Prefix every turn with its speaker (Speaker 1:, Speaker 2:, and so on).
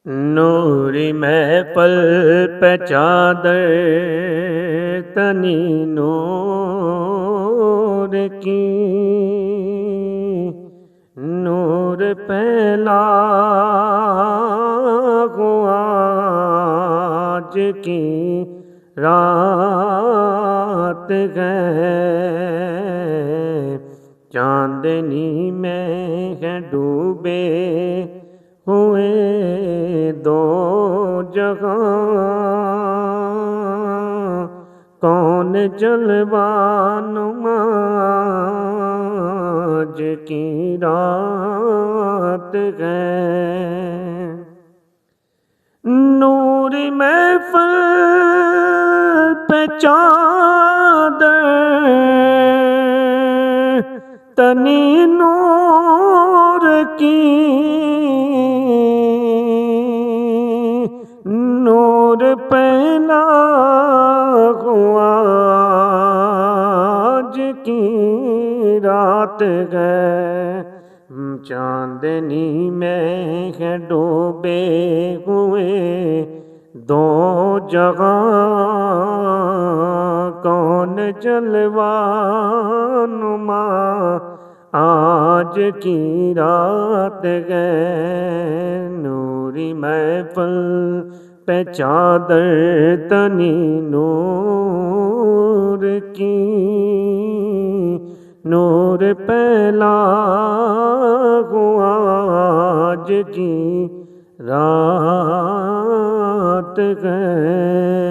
Speaker 1: نوری محفل پہ چادر تنی نور کی، نور پھیلا ہوا آج کی رات ہے، چاندنی میں ہے ڈوبے ہوئے دو جہاں، کون جلوہ نما آج کی رات ہے۔ نور محفل پہ چادر تنی نور کی، نور پھیلا ہوا آج کی رات ہے، چاندنی میں ہے ڈوبے ہوئے دو جہاں، کون جلوہ نما آج کی رات ہے۔ نوری محفل پہ چادر تنی نور کی، نور پھیلا ہوا آج کی رات ہے۔